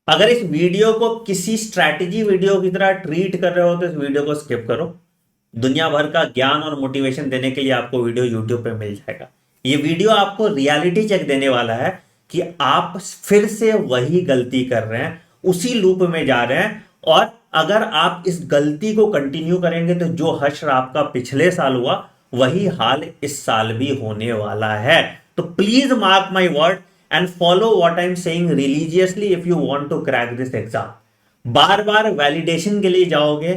अगर इस वीडियो को किसी स्ट्रैटेजी वीडियो की तरह ट्रीट कर रहे हो तो इस वीडियो को स्किप करो। दुनिया भर का ज्ञान और मोटिवेशन देने के लिए आपको वीडियो यूट्यूब पे मिल जाएगा। ये वीडियो आपको रियलिटी चेक देने वाला है कि आप फिर से वही गलती कर रहे हैं, उसी लूप में जा रहे हैं, और अगर आप इस गलती को कंटिन्यू करेंगे तो जो हश्र आपका पिछले साल हुआ वही हाल इस साल भी होने वाला है। तो please mark my word and follow what I am saying religiously if you want to crack this exam. बार बार वैलिडेशन के लिए जाओगे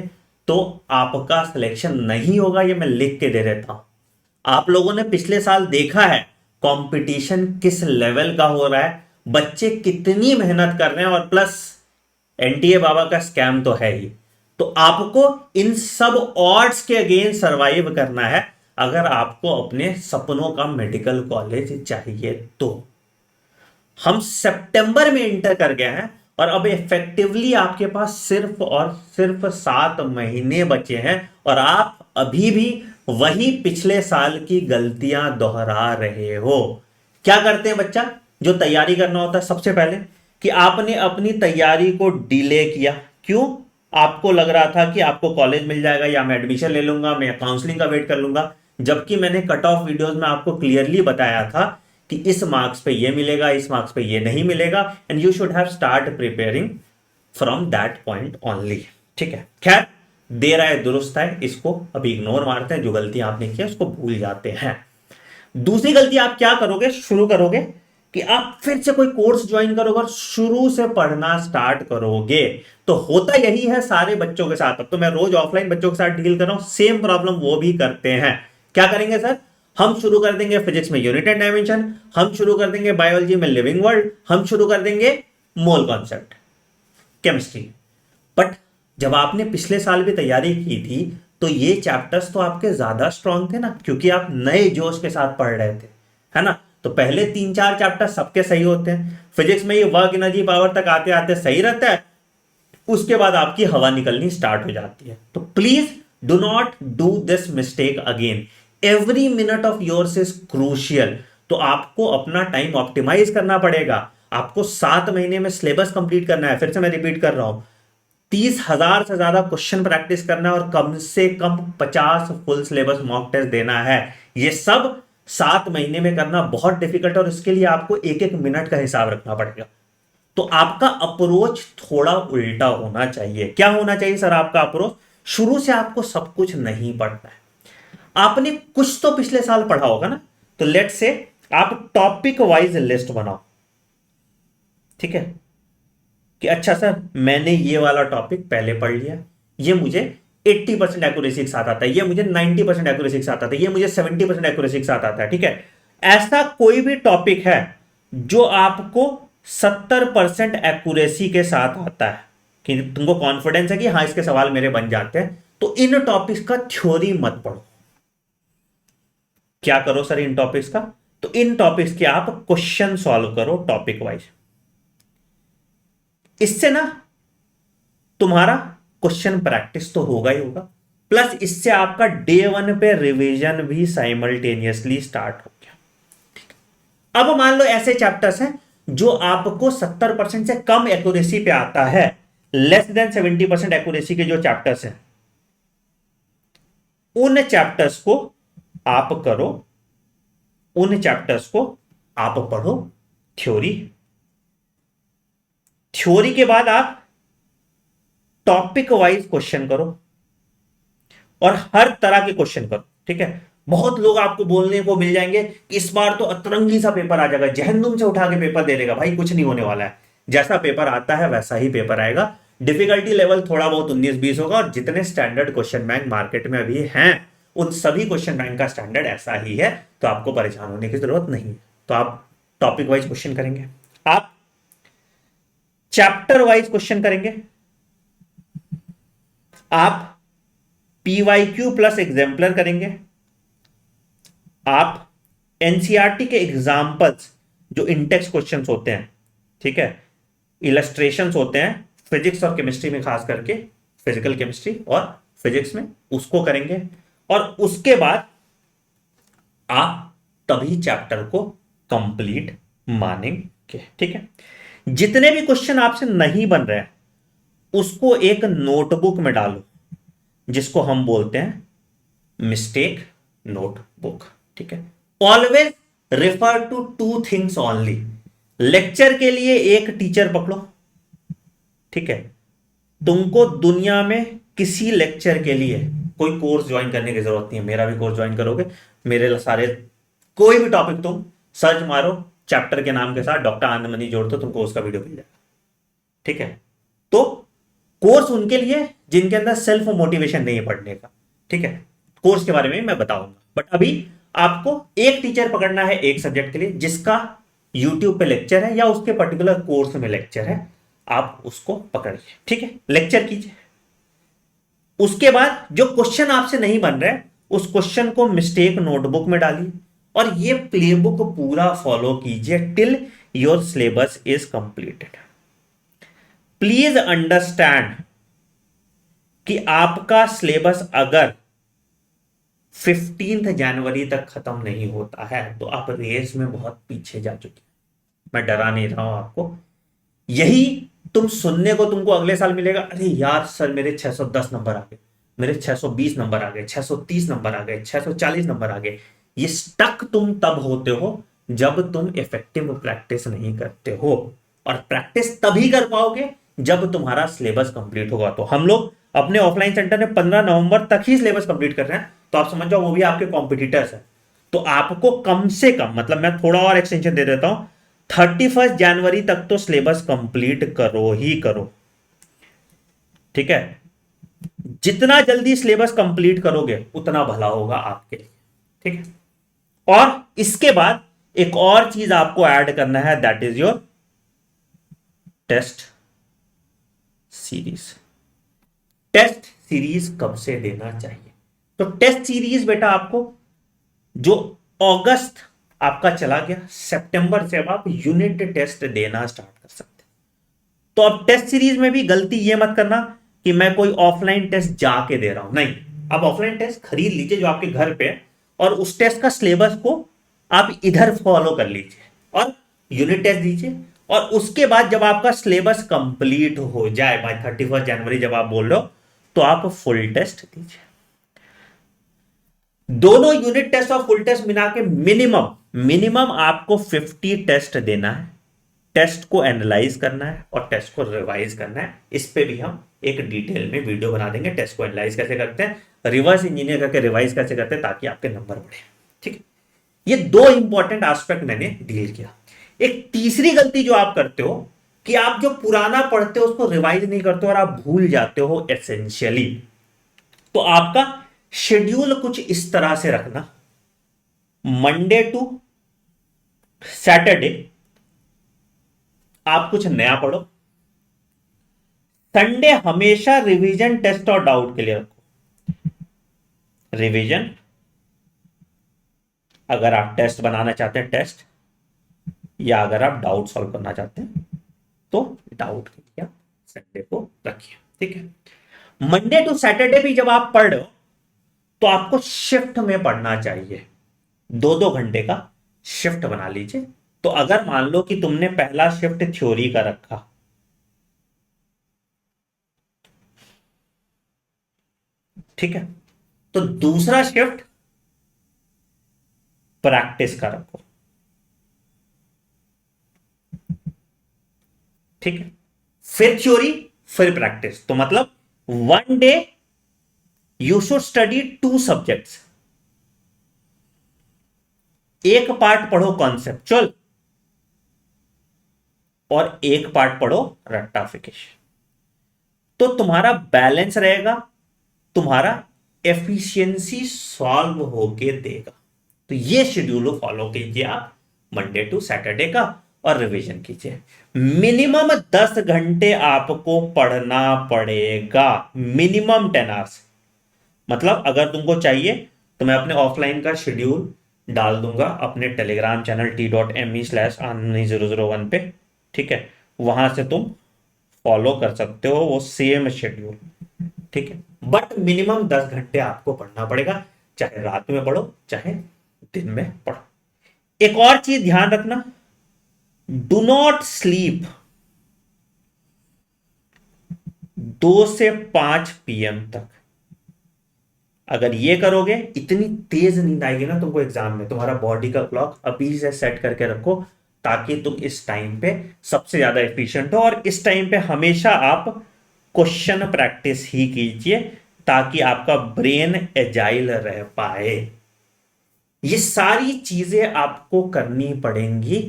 तो आपका सिलेक्शन नहीं होगा, ये मैं लिख के दे देता हूं। आप लोगों ने पिछले साल देखा है कंपटीशन किस लेवल का हो रहा है, बच्चे कितनी मेहनत कर रहे हैं, और प्लस एनटीए बाबा का स्कैम तो है ही। तो आपको इन सब ऑड्स के अगेंस्ट सरवाइव करना है अगर आपको अपने सपनों का मेडिकल कॉलेज चाहिए तो। हम सितंबर में इंटर कर गए हैं और अब इफेक्टिवली आपके पास सिर्फ और सिर्फ 7 महीने बचे हैं और आप अभी भी वही पिछले साल की गलतियां दोहरा रहे हो। क्या करते हैं बच्चा जो तैयारी करना होता है सबसे पहले, कि आपने अपनी तैयारी को डिले किया। क्यों? आपको लग रहा था कि आपको कॉलेज मिल जाएगा या मैं एडमिशन ले लूंगा, मैं काउंसलिंग का वेट कर लूंगा, जबकि मैंने कट ऑफ वीडियोस में आपको क्लियरली बताया था कि इस मार्क्स पे ये मिलेगा, इस मार्क्स पे ये नहीं मिलेगा, and you should have start preparing from that point only. ठीक है, खैर देर आए दुरुस्त है, इसको अभी इग्नोर मारते हैं। जो गलती आपने की उसको भूल जाते हैं। दूसरी गलती आप क्या करोगे, शुरू करोगे कि आप फिर से कोई कोर्स ज्वाइन करोगे और शुरू से पढ़ना स्टार्ट करोगे। तो होता यही है सारे बच्चों के साथ। अब तो मैं रोज ऑफलाइन बच्चों के साथ डील कर रहा हूं, सेम प्रॉब्लम वो भी करते हैं। क्या करेंगे सर? हम शुरू कर देंगे फिजिक्स में यूनिट एंड डायमेंशन, हम शुरू कर देंगे बायोलॉजी में लिविंग वर्ल्ड, हम शुरू कर देंगे मोल कॉन्सेप्ट, केमिस्ट्री। बट जब आपने पिछले साल भी तैयारी की थी तो ये चैप्टर्स तो आपके ज्यादा स्ट्रांग थे ना, क्योंकि आप नए जोश के साथ पढ़ रहे थे, है ना। तो पहले 3-4 चैप्टर सबके सही होते हैं। फिजिक्स में ये वर्क एनर्जी पावर तक आते आते सही रहता है, उसके बाद आपकी हवा निकलनी स्टार्ट हो जाती है। तो please do not do this mistake again. Every minute of yours is crucial. तो आपको अपना टाइम ऑप्टिमाइज करना पड़ेगा। आपको 7 महीने में सिलेबस कंप्लीट करना है। फिर से मैं रिपीट कर रहा हूं, 30,000 से ज्यादा क्वेश्चन प्रैक्टिस करना है और कम से कम 50 फुल सिलेबस मॉक टेस्ट देना है। ये सब 7 महीने में करना बहुत डिफिकल्ट है और इसके लिए आपको एक एक मिनट का हिसाब रखना पड़ेगा। तो आपका अप्रोच थोड़ा उल्टा होना चाहिए। क्या होना चाहिए सर आपका अप्रोच? शुरू से आपको सब कुछ नहीं पढ़ना है। आपने कुछ तो पिछले साल पढ़ा होगा ना, तो लेट से आप टॉपिक वाइज लिस्ट बनाओ। ठीक है, कि अच्छा सर मैंने ये वाला टॉपिक पहले पढ़ लिया, ये मुझे 80% एक्यूरेसी के साथ आता है, ये मुझे 90% एक्यूरेसी के साथ आता है, ये मुझे 70% एक्यूरेसी के साथ आता है। ठीक है, ऐसा कोई भी टॉपिक है जो आपको 70% एक्यूरेसी के साथ आता है, कि तुमको कॉन्फिडेंस है कि हाँ इसके सवाल मेरे बन जाते हैं, तो इन टॉपिक्स का थ्योरी मत पढ़ो। क्या करो सर इन टॉपिक्स का? तो इन टॉपिक्स के आप क्वेश्चन सॉल्व करो टॉपिक वाइज। इससे ना तुम्हारा क्वेश्चन प्रैक्टिस तो होगा ही होगा, प्लस इससे आपका डे 1 पे रिवीजन भी साइमल्टेनियसली स्टार्ट हो गया। अब मान लो ऐसे चैप्टर्स हैं जो आपको 70% से कम एक्यूरेसी पे आता है, लेस देन 70% एक्यूरेसी के जो चैप्टर्स हैं, उन चैप्टर्स को आप करो, उन चैप्टर्स को आप पढ़ो थ्योरी। थ्योरी के बाद आप टॉपिक वाइज क्वेश्चन करो और हर तरह के क्वेश्चन करो। ठीक है, बहुत लोग आपको बोलने को मिल जाएंगे इस बार तो अतरंगी सा पेपर आ जाएगा, जहन्नुम से उठा के पेपर दे देगा। भाई कुछ नहीं होने वाला है, जैसा पेपर आता है वैसा ही पेपर आएगा। डिफिकल्टी लेवल थोड़ा बहुत 19-20 होगा, और जितने स्टैंडर्ड क्वेश्चन बैंक मार्केट में अभी हैं उन सभी क्वेश्चन बैंक का स्टैंडर्ड ऐसा ही है, तो आपको परेशान होने की जरूरत नहीं है। तो आप टॉपिक वाइज क्वेश्चन करेंगे, आप चैप्टर वाइज क्वेश्चन करेंगे, आप पीवाईक्यू प्लस एग्जाम्पलर करेंगे, आप एनसीईआरटी के एग्जाम्पल्स जो इंटेक्स क्वेश्चंस होते हैं, ठीक है, इलस्ट्रेशंस होते हैं फिजिक्स और केमिस्ट्री में, खास करके फिजिकल केमिस्ट्री और फिजिक्स में, उसको करेंगे। और उसके बाद आप तभी चैप्टर को कंप्लीट मानेंगे। ठीक है, जितने भी क्वेश्चन आपसे नहीं बन रहे हैं उसको एक नोटबुक में डालो, जिसको हम बोलते हैं मिस्टेक नोटबुक। ठीक है, always refer to two things only. Lecture के लिए एक टीचर पकड़ो, ठीक है, तुमको दुनिया में किसी लेक्चर के लिए कोई कोर्स ज्वाइन करने की जरूरत नहीं है। मेरा भी कोर्स ज्वाइन करोगे, मेरे सारे कोई भी टॉपिक तुम सर्च मारो चैप्टर के नाम के साथ, डॉक्टर आनंद मनी जोड़ दो, तुमको उसका वीडियो मिल जाएगा। ठीक है, तो कोर्स उनके लिए जिनके अंदर सेल्फ मोटिवेशन नहीं है पढ़ने का। ठीक है, कोर्स के बारे में मैं बताऊंगा, बट अभी आपको एक टीचर पकड़ना है एक सब्जेक्ट के लिए जिसका यूट्यूब पे लेक्चर है या उसके पर्टिकुलर कोर्स में लेक्चर है, आप उसको पकड़िए। ठीक है, लेक्चर कीजिए। उसके बाद जो क्वेश्चन आपसे नहीं बन रहे उस क्वेश्चन को मिस्टेक नोटबुक में डालिए और ये प्लेबुक पूरा फॉलो कीजिए till your syllabus is completed. Please understand कि आपका सिलेबस अगर 15 जनवरी तक खत्म नहीं होता है तो आप रेस में बहुत पीछे जा चुके हैं। मैं डरा नहीं रहा हूं आपको, यही तुम सुनने को तुमको अगले साल मिलेगा। अरे यार सर मेरे 610 नंबर आ गए, मेरे 620 नंबर आ गए, 630 नंबर आ गए, 640 नंबर आ गए। ये स्टक तुम तब होते हो जब तुम इफेक्टिव प्रैक्टिस नहीं करते हो, और प्रैक्टिस तभी कर पाओगे जब तुम्हारा सिलेबस कंप्लीट होगा। तो हम लोग अपने ऑफलाइन सेंटर में 15 नवंबर तक ही सिलेबस कंप्लीट कर रहे हैं, तो आप समझ जाओ वो भी आपके कॉम्पिटिटर्स हैं। तो आपको कम से कम, मतलब मैं थोड़ा और एक्सटेंशन दे देता हूं, 31 जनवरी तक तो सिलेबस कंप्लीट करो ही करो। ठीक है, जितना जल्दी सिलेबस कंप्लीट करोगे उतना भला होगा आपके लिए। ठीक है, और इसके बाद एक और चीज आपको ऐड करना है, that is your test series. Test series कब से देना चाहिए? तो टेस्ट सीरीज बेटा आपको जो अगस्त आपका चला गया, सितंबर से अब आप यूनिट टेस्ट देना स्टार्ट कर सकते हैं। तो अब टेस्ट सीरीज में भी गलती ये मत करना कि मैं कोई ऑफलाइन टेस्ट जाके दे रहा हूं, नहीं। आप ऑफलाइन टेस्ट खरीद लीजिए जो आपके घर पे है, और उस टेस्ट का सिलेबस को आप इधर फॉलो कर लीजिए और यूनिट टेस्ट दीजिए। और उसके बाद जब आपका सिलेबस कंप्लीट हो जाए बाय 31 जनवरी जब आप बोल रहे हो, तो आप फुल टेस्ट दीजिए। दोनों यूनिट टेस्ट और फुल टेस्ट मिला के मिनिमम आपको 50 टेस्ट देना है। टेस्ट को एनालाइज करना है और टेस्ट को रिवाइज करना है। इस पे भी हम एक डिटेल में वीडियो बना देंगे, टेस्ट को एनालाइज कैसे करते हैं, रिवर्स इंजीनियर करके रिवाइज कैसे करते हैं, ताकि आपके नंबर बढ़े। ठीक है, ये दो इंपॉर्टेंट एस्पेक्ट मैंने डील किया। एक तीसरी गलती जो आप करते हो कि आप जो पुराना पढ़ते हो उसको रिवाइज नहीं करते और आप भूल जाते हो एसेंशियली। तो आपका शेड्यूल कुछ इस तरह से रखना, मंडे टू सैटरडे आप कुछ नया पढ़ो, संडे हमेशा रिवीजन टेस्ट और डाउट के लिए रखो। रिवीजन, अगर आप टेस्ट बनाना चाहते हैं टेस्ट, या अगर आप डाउट सॉल्व करना चाहते हैं तो डाउट के लिए आप संडे को रखिए। ठीक है, मंडे टू सैटरडे भी जब आप पढ़ रहे हो तो आपको शिफ्ट में पढ़ना चाहिए, 2-2 घंटे का शिफ्ट बना लीजिए। तो अगर मान लो कि तुमने पहला शिफ्ट थ्योरी का रखा, ठीक है, तो दूसरा शिफ्ट प्रैक्टिस का रखो। ठीक है, फिर थ्योरी फिर प्रैक्टिस। तो मतलब 1 day you should study 2 subjects. एक पार्ट पढ़ो कॉन्सेप्चुअल और एक पार्ट पढ़ो रट्टाफिकेशन। तो तुम्हारा बैलेंस रहेगा, तुम्हारा एफिशिएंसी सॉल्व होके देगा। तो ये शेड्यूल फॉलो कीजिए आप मंडे टू सैटरडे का, और रिवीजन कीजिए। मिनिमम 10 घंटे आपको पढ़ना पड़ेगा, मिनिमम 10 आवर्स। मतलब अगर तुमको चाहिए तो मैं अपने ऑफलाइन का शेड्यूल डाल दूंगा अपने टेलीग्राम चैनल t.me/anand001 पे। ठीक है, वहां से तुम फॉलो कर सकते हो वो सेम शेड्यूल। ठीक है, बट मिनिमम 10 घंटे आपको पढ़ना पड़ेगा, चाहे रात में पढ़ो चाहे दिन में पढ़ो। एक और चीज ध्यान रखना, डू नॉट स्लीप 2 से 5 PM तक अगर ये करोगे, इतनी तेज नींद आएगी ना तुमको एग्जाम में, तुम्हारा बॉडी का क्लॉक अभी से सेट करके रखो ताकि तुम इस टाइम पे सबसे ज्यादा एफिशिएंट हो। और इस टाइम पे हमेशा आप क्वेश्चन प्रैक्टिस ही कीजिए ताकि आपका ब्रेन एजाइल रह पाए। ये सारी चीजें आपको करनी पड़ेंगी,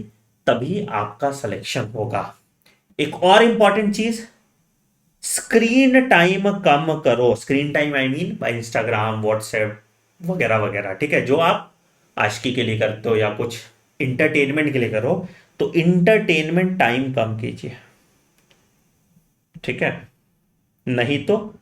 तभी आपका सिलेक्शन होगा। एक और इंपॉर्टेंट चीज, स्क्रीन टाइम कम करो। Screen time I mean by Instagram, WhatsApp वगैरह वगैरह, ठीक है, जो आप आशिकी के लिए करते हो या कुछ इंटरटेनमेंट के लिए करो, तो इंटरटेनमेंट टाइम कम कीजिए, ठीक है, नहीं तो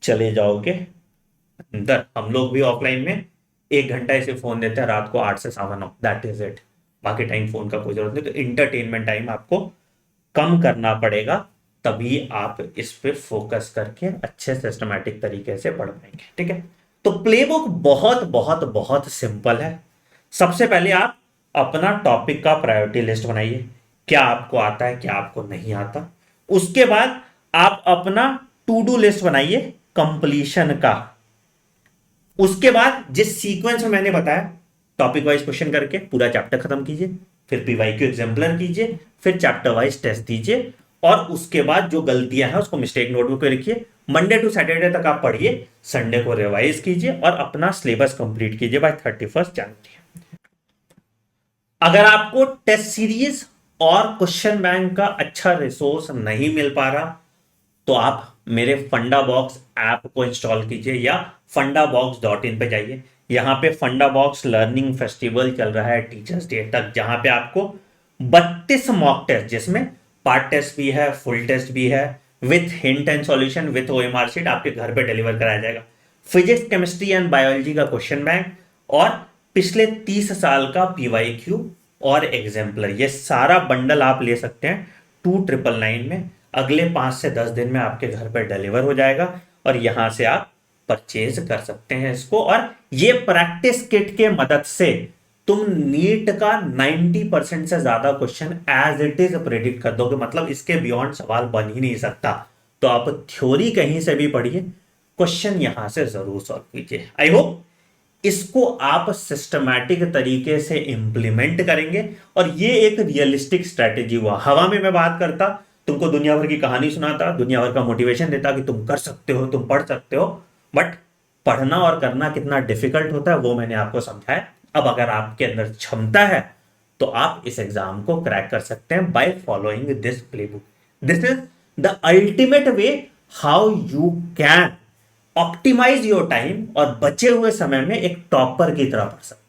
चले जाओगे अंदर। हम लोग भी ऑफलाइन में 1 घंटा ऐसे फोन देते हैं रात को 8 से 9, दैट इज इट। बाकी टाइम फोन का कोई जरूरत नहीं। तो इंटरटेनमेंट टाइम आपको कम करना पड़ेगा, तभी आप इस पे फोकस करके अच्छे सिस्टमैटिक तरीके से पढ़ पाएंगे, ठीक है। तो प्लेबुक बहुत बहुत बहुत सिंपल है। सबसे पहले आप अपना टॉपिक का प्रायोरिटी लिस्ट बनाइए, क्या आपको आता है, क्या आपको नहीं आता। उसके बाद आप अपना टू डू लिस्ट बनाइए कंप्लीशन का। उसके बाद जिस सीक्वेंस में मैंने बताया, टॉपिक वाइज क्वेश्चन करके पूरा चैप्टर खत्म कीजिए, फिर पीवाईक्यू एग्जाम्पलर कीजिए, फिर चैप्टर वाइज टेस्ट दीजिए, और उसके बाद जो गलतियां हैं उसको मिस्टेक नोटबुक पे लिखिए। मंडे टू सैटरडे तक आप पढ़िए, संडे को रिवाइज कीजिए और अपना सिलेबस कंप्लीट कीजिए बाय 31 जनवरी। अगर आपको टेस्ट सीरीज और क्वेश्चन बैंक का अच्छा रिसोर्स नहीं मिल पा रहा, तो आप मेरे फंडा बॉक्स ऐप को इंस्टॉल कीजिए या fundabox.in पे जाइए। यहां पे फंडा बॉक्स लर्निंग फेस्टिवल चल रहा है टीचर्स डे तक, जहां पे आपको 32 मॉक टेस्ट, जिसमें पार्ट टेस्ट भी है, फुल टेस्ट भी है, with hint and solution, with OMR sheet आपके घर पे डिलीवर कराया जाएगा। फिजिक्स, केमिस्ट्री एंड बायोलॉजी का क्वेश्चन बैंक और पिछले 30 साल का पीवाईक्यू और एग्जाम्पलर, ये सारा बंडल आप ले सकते हैं 2999 में। अगले 5 से 10 दिन में आपके घर पर डिलीवर हो जाएगा और यहां से आप परचेज कर सकते हैं इसको। और ये प्रैक्टिस किट के मदद से तुम नीट का 90% से ज्यादा question as it is predict कर दोगे, मतलब इसके बियॉन्ड सवाल बन ही नहीं सकता। तो आप थ्योरी कहीं से भी पढ़िए, क्वेश्चन यहां से जरूर सॉल्व कीजिए। आई होप इसको आप सिस्टमैटिक तरीके से इंप्लीमेंट करेंगे। और ये एक रियलिस्टिक स्ट्रेटेजी हुआ। हवा में मैं बात करता, तुमको दुनिया भर की कहानी सुनाता, दुनिया भर का मोटिवेशन देता कि तुम कर सकते हो, तुम पढ़ सकते हो, बट पढ़ना और करना कितना डिफिकल्ट होता है वो मैंने आपको समझाया। अब अगर आपके अंदर क्षमता है तो आप इस एग्जाम को क्रैक कर सकते हैं by following this playbook. This is the ultimate way how you can optimise your time और बचे हुए समय में एक टॉपर की तरह पढ़ सकते हैं।